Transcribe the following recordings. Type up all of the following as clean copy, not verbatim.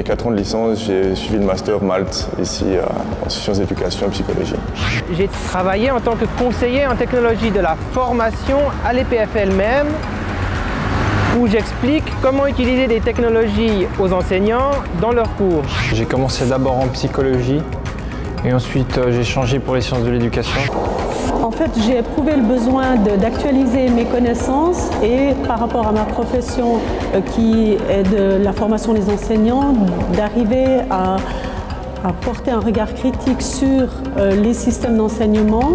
4 ans de licence, j'ai suivi le master Malte, ici en sciences d'éducation et psychologie. J'ai travaillé en tant que conseiller en technologie de la formation à l'EPFL même, où j'explique comment utiliser des technologies aux enseignants dans leurs cours. J'ai commencé d'abord en psychologie et ensuite j'ai changé pour les sciences de l'éducation. En fait, j'ai éprouvé le besoin d'actualiser mes connaissances et par rapport à ma profession qui est de la formation des enseignants, d'arriver à porter un regard critique sur les systèmes d'enseignement.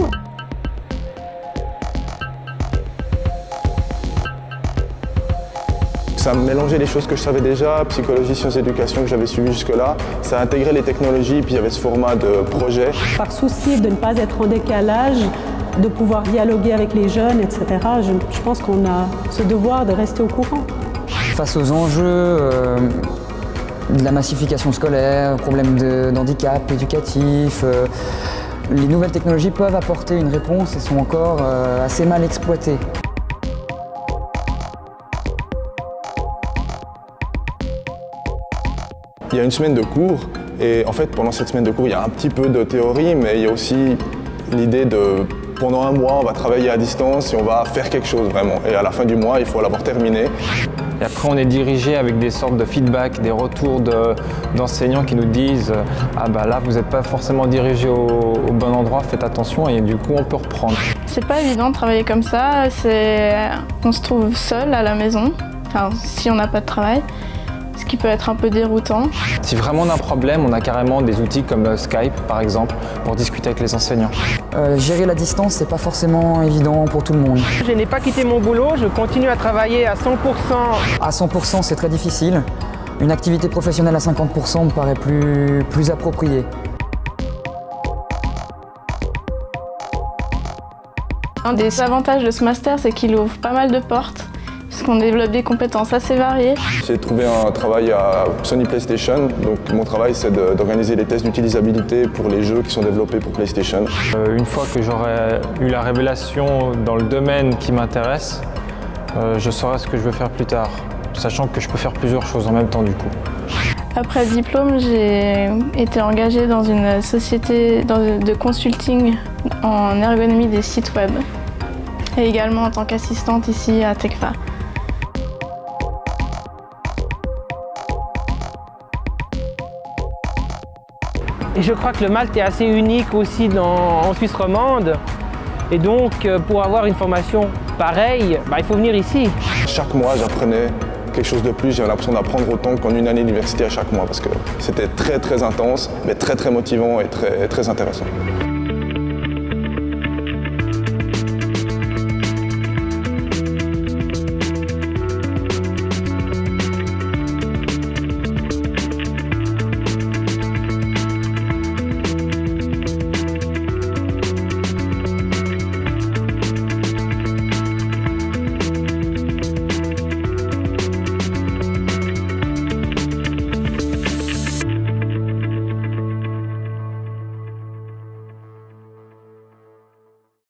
Ça a mélangé les choses que je savais déjà, psychologie, sciences d'éducation que j'avais suivi jusque-là. Ça a intégré les technologies, puis il y avait ce format de projet. Par souci de ne pas être en décalage, de pouvoir dialoguer avec les jeunes, etc., je pense qu'on a ce devoir de rester au courant. Face aux enjeux de la massification scolaire, problèmes d'handicap éducatif, les nouvelles technologies peuvent apporter une réponse et sont encore assez mal exploitées. Il y a une semaine de cours et en fait pendant cette semaine de cours il y a un petit peu de théorie mais il y a aussi l'idée de pendant un mois on va travailler à distance et on va faire quelque chose vraiment et à la fin du mois il faut l'avoir terminé. Et après on est dirigé avec des sortes de feedback, des retours d'enseignants qui nous disent « Ah bah là vous n'êtes pas forcément dirigé au bon endroit, faites attention » et du coup on peut reprendre. C'est pas évident de travailler comme ça, on se trouve seul à la maison, enfin si on n'a pas de travail. Ce qui peut être un peu déroutant. Si vraiment on a un problème, on a carrément des outils comme Skype par exemple pour discuter avec les enseignants. Gérer la distance, c'est pas forcément évident pour tout le monde. Je n'ai pas quitté mon boulot, je continue à travailler à 100%. À 100%, c'est très difficile. Une activité professionnelle à 50% me paraît plus appropriée. Un des avantages de ce master, c'est qu'il ouvre pas mal de portes, puisqu'on développe des compétences assez variées. J'ai trouvé un travail à Sony PlayStation, donc mon travail c'est d'organiser les tests d'utilisabilité pour les jeux qui sont développés pour PlayStation. Une fois que j'aurai eu la révélation dans le domaine qui m'intéresse, je saurai ce que je veux faire plus tard, sachant que je peux faire plusieurs choses en même temps du coup. Après le diplôme, j'ai été engagée dans une société de consulting en ergonomie des sites web et également en tant qu'assistante ici à Tecfa. Et je crois que le Malte est assez unique aussi en Suisse romande. Et donc, pour avoir une formation pareille, il faut venir ici. Chaque mois, j'apprenais quelque chose de plus. J'avais l'impression d'apprendre autant qu'en une année d'université à chaque mois parce que c'était très intense, mais très motivant et très intéressant.